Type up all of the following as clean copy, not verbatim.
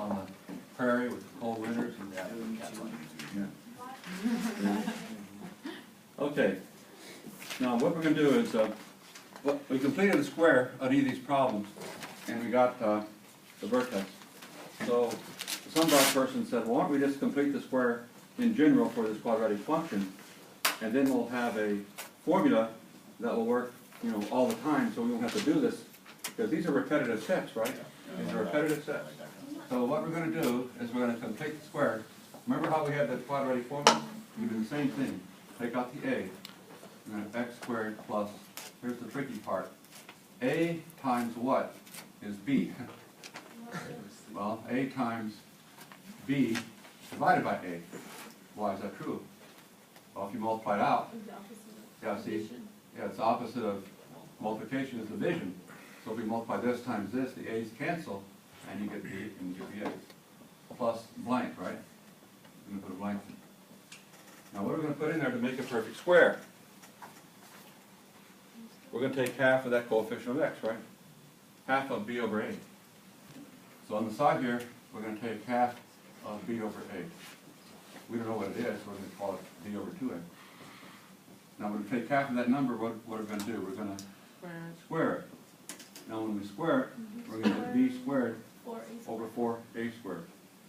on the prairie with the cold winters and that. Yeah. Okay. Now what we're going to do is, we completed the square on each of these problems, and we got the vertex. So some of our person said, well, why don't we just complete the square in general for this quadratic function, and then we'll have a formula that will work, all the time, so we won't have to do this, because these are repetitive steps, right? These are repetitive steps. So what we're going to do is we're going to complete the square. Remember how we had the quadratic formula? We do the same thing. Take out the a, and then x squared plus, here's the tricky part, a times what is b? Well, a times b divided by a. Why is that true? Well, if you multiply it out, yeah, see, yeah, it's the opposite of multiplication is division. So if we multiply this times this, the a's cancel, and you get b, and you get the a's. Plus blank, right? I'm going to put a blank in. Now what are we going to put in there to make a perfect square? We're going to take half of that coefficient of x, right? Half of b over a. So on the side here, we're going to take half of b over a. We don't know what it is, so we're going to call it b over 2a. Now we're going to take half of that number, what are we going to do? We're going to square it. Now when we square it, we're going to get b squared over 4a squared.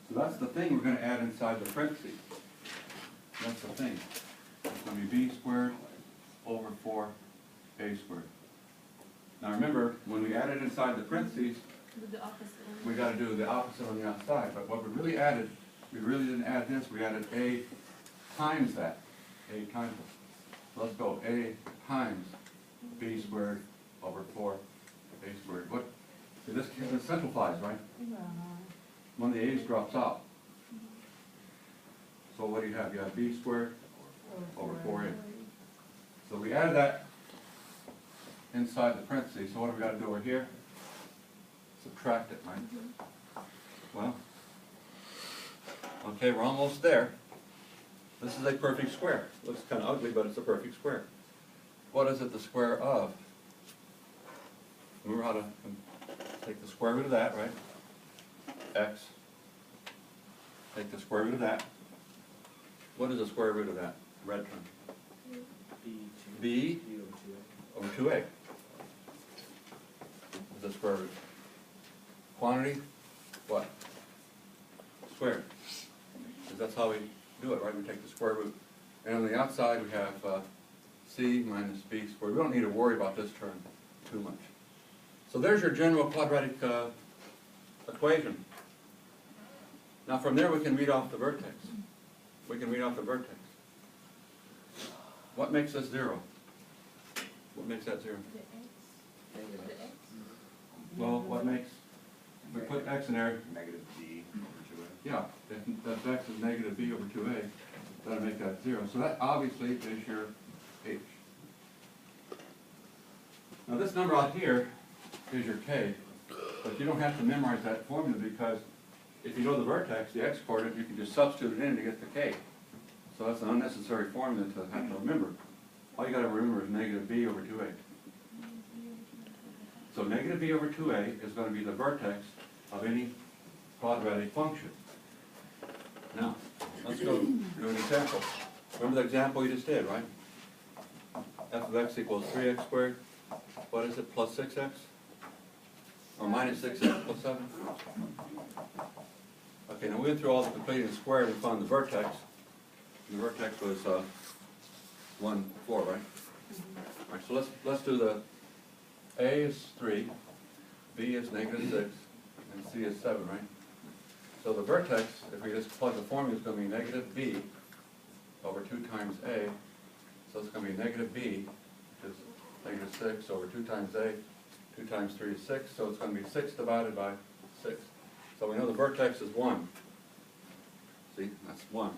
So that's the thing we're going to add inside the parentheses. That's the thing. It's going to be b squared over 4a squared. Now remember, when we add it inside the parentheses, we got to do the opposite on the outside. But what we really added, we really didn't add this, we added a times that. A times it. So let's go a times b squared over 4a squared. What? See, this simplifies, right? One of the a's drops out. So what do you have? You have b squared over 4a. So we added that inside the parentheses. So what do we got to do over here? Subtract it, right? Well, okay, we're almost there. This is a perfect square. Looks kind of ugly, but it's a perfect square. What is it the square of? Remember how to take the square root of that, right? X. Take the square root of that. What is the square root of that? Red term. B over 2a. The square root. Quantity, what? Squared. Because that's how we do it, right? We take the square root. And on the outside we have c minus b squared. We don't need to worry about this term too much. So there's your general quadratic equation. Now from there we can read off the vertex. We can read off the vertex. What makes this 0? What makes that 0? Well, what makes, we put x in there. Negative b over 2a. Yeah, if x is negative b over 2a, that'll make that 0. So that obviously is your h. Now this number out here is your k, but you don't have to memorize that formula because if you know the vertex, the x-coordinate, you can just substitute it in to get the k. So that's an unnecessary formula to have to remember. All you got to remember is negative b over 2a. So negative b over 2a is going to be the vertex of any quadratic function. Now, let's go do an example. Remember the example we just did, right? F of x equals 3x squared. What is it, plus 6x? Or minus 6x plus 7? Okay, now we went through all the completing the square and we found the vertex. And the vertex was 1, 4, right? All right, so let's do the a is 3, b is negative 6, and c is 7, right? So the vertex, if we just plug the formula, is going to be negative b over 2 times a. So it's going to be negative b, which is negative 6 over 2 times a. 2 times 3 is 6, so it's going to be 6 divided by 6. So we know the vertex is 1. See, that's 1.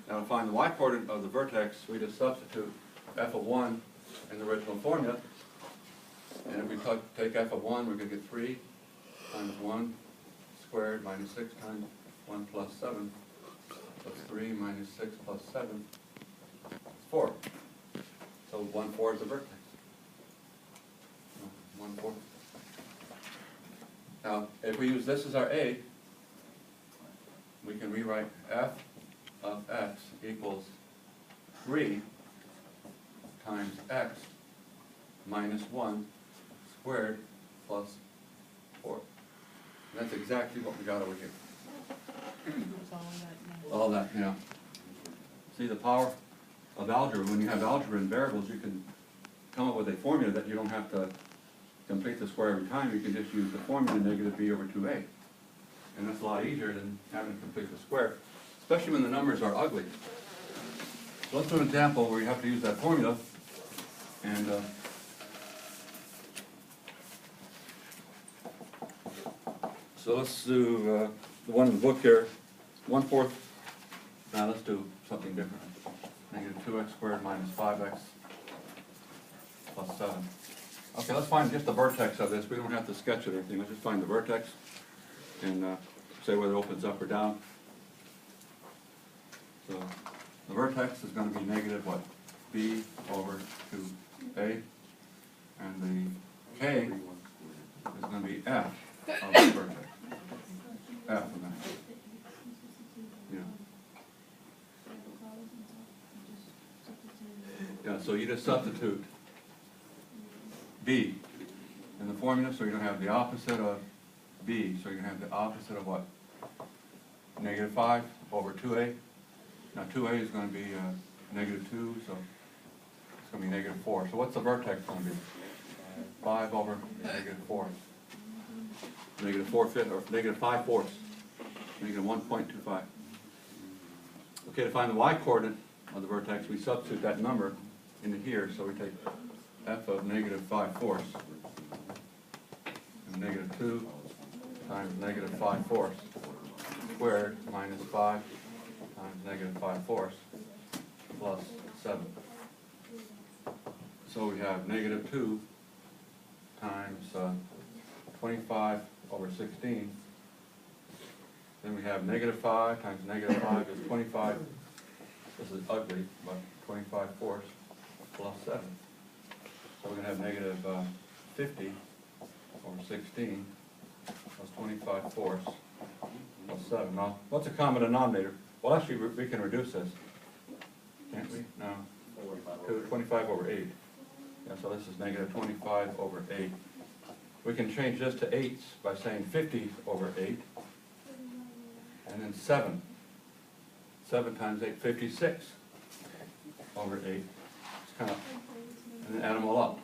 Now to find the y-coordinate of the vertex, we just substitute f of 1 in the original formula. And if we take f of 1, we're going to get 3 times 1 squared minus 6 times 1 plus 7 plus 3 minus 6 plus 7 is 4. So 1, 4 is the vertex. 1, 4. Now, if we use this as our a, we can rewrite f of x equals 3 times x minus 1 squared plus 4. And that's exactly what we got over here. All that, yeah. See the power of algebra. When you have algebra and variables, you can come up with a formula that you don't have to complete the square every time. You can just use the formula negative b over 2a. And that's a lot easier than having to complete the square, especially when the numbers are ugly. So let's do an example where you have to use that formula. And so let's do the one in the book here, 1/4. Now let's do something different. Negative 2x squared minus 5x plus 7. Okay, let's find just the vertex of this. We don't have to sketch it or anything. Let's just find the vertex and say whether it opens up or down. So the vertex is going to be negative what? B over 2a. And the k is going to be f of the vertex. F of that. Yeah. Yeah, so you just substitute b in the formula, so you're going to have the opposite of b. So you're going to have the opposite of what? Negative 5 over 2a. Now 2a is going to be negative 2, so it's going to be negative 4. So what's the vertex going to be? 5 over negative 4. Negative 4/5, or negative 5/4. Negative 1.25. Okay, to find the y-coordinate of the vertex, we substitute that number into here. So we take f of negative 5/4 and negative 2 times negative 5/4 squared minus 5 times negative 5/4 plus 7. So we have negative 2 times 25 over 16. Then we have negative 5 times negative 5 is 25. This is ugly, but 25/4 plus 7. So we're going to have negative 50 over 16 plus 25/4 plus 7. Now, what's a common denominator? Well, actually, we can reduce this. Can't we? No. To 25 over 8. Yeah, so this is negative 25 over 8. We can change this to 8s by saying 50 over 8. And then 7. 7 times 8, 56 over 8. It's kind of, and then add them all up.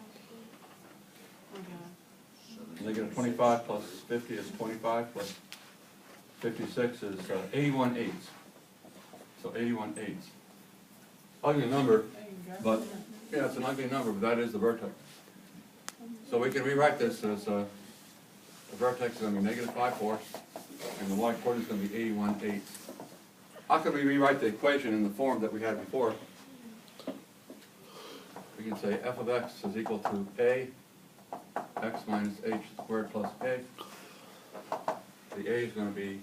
Negative 25 plus 50 is 25, plus 56 is 81 eighths. So 81 eighths. Ugly number, but yeah, it's an ugly number, but that is the vertex. So we can rewrite this as the vertex is going to be negative 5/4, and the y-coordinate is going to be 81 eighths. How can we rewrite the equation in the form that we had before? We can say f of x is equal to a x minus h squared plus a. The a is going to be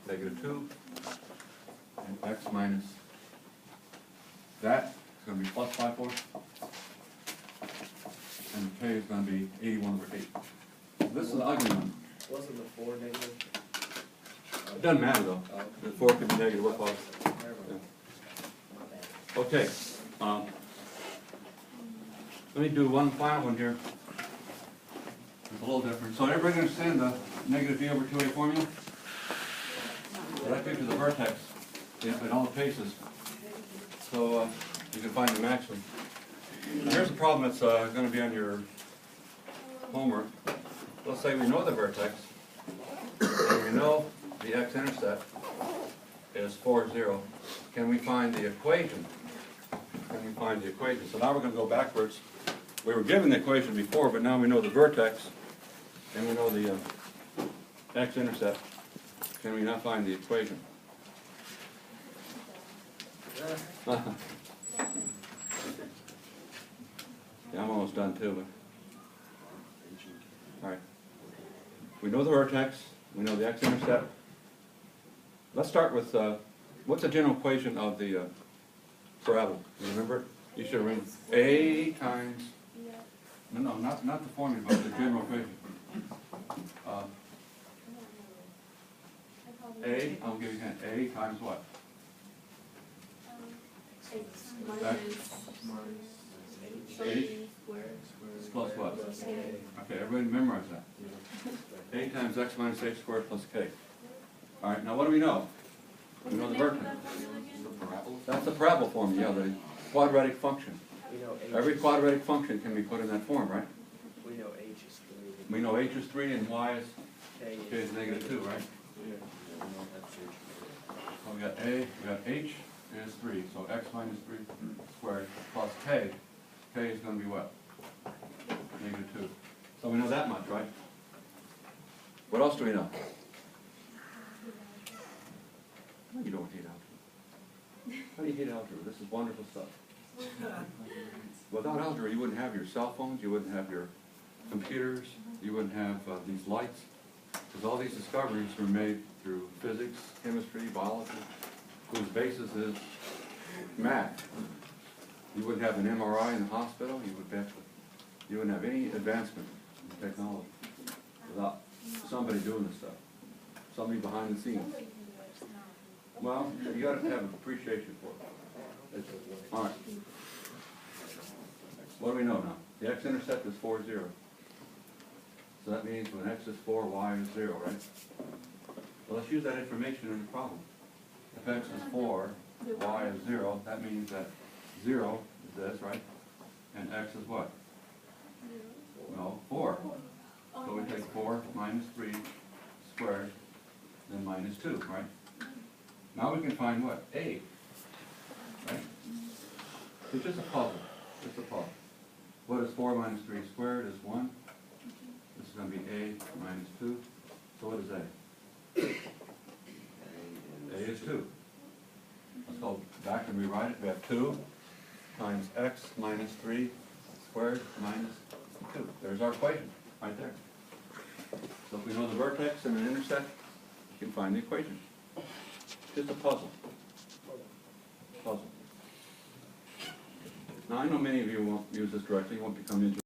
negative 2, and x minus that is going to be plus 5/4, and k is going to be 81 over 8. This is an ugly one. Wasn't the 4 negative? It doesn't matter though. The 4 can be negative or positive. Yeah. Okay. Let me do one final one here. It's a little different. So everybody understand the negative b over 2a formula? So that gives you the vertex in all the cases. So you can find the maximum. Now here's a problem that's going to be on your homework. Let's say we know the vertex, and we know the x-intercept is 4, 0. Can we find the equation? Can we find the equation? So now we're going to go backwards. We were given the equation before, but now we know the vertex, and we know the x-intercept. Can we now find the equation? Yeah, I'm almost done too, but all right. We know the vertex, we know the x-intercept. Let's start with, what's the general equation of the parabola? You remember? You should remember. A times, no, not the formula, but the general equation. A, I'll give you a hint, A times what? H plus what? Okay, everybody memorize that. A times x minus h squared plus k. All right, now what do we know? We know the vertex. That's the parabola formula, yeah, the quadratic function. Every quadratic function can be put in that form, right? We know h is 3. We know h is 3 and y is, K k is negative 2, right? So we got A, we got h is 3, so x minus 3 squared plus k. K is going to be what? Negative 2. So we know that much, right? What else do we know? You don't hate algebra. How do you hate algebra? This is wonderful stuff. Without algebra, you wouldn't have your cell phones, you wouldn't have your computers, you wouldn't have these lights. Because all these discoveries were made through physics, chemistry, biology, whose basis is math. You wouldn't have an MRI in the hospital, you wouldn't have any advancement in technology without somebody doing this stuff, somebody behind the scenes. Well, you got to have an appreciation for it. All right. What do we know now? The x-intercept is 4, 0. So that means when x is 4, y is 0, right? Well, let's use that information in the problem. If x is 4, y is 0, that means that 0 is this, right? And x is what? No, 4. So we take 4 minus 3 squared, then minus 2, right? Now we can find what? A, right? It's just a puzzle, just a puzzle. What is 4 minus 3 squared is 1. This is going to be A minus 2. So what is A? A is 2. Let's go back and rewrite it. We have 2 times x minus 3 squared minus 2. There's our equation, right there. So if we know the vertex and an intercept, you can find the equation. Just a puzzle. Puzzle. Now I know many of you won't use this directly, you won't become interested.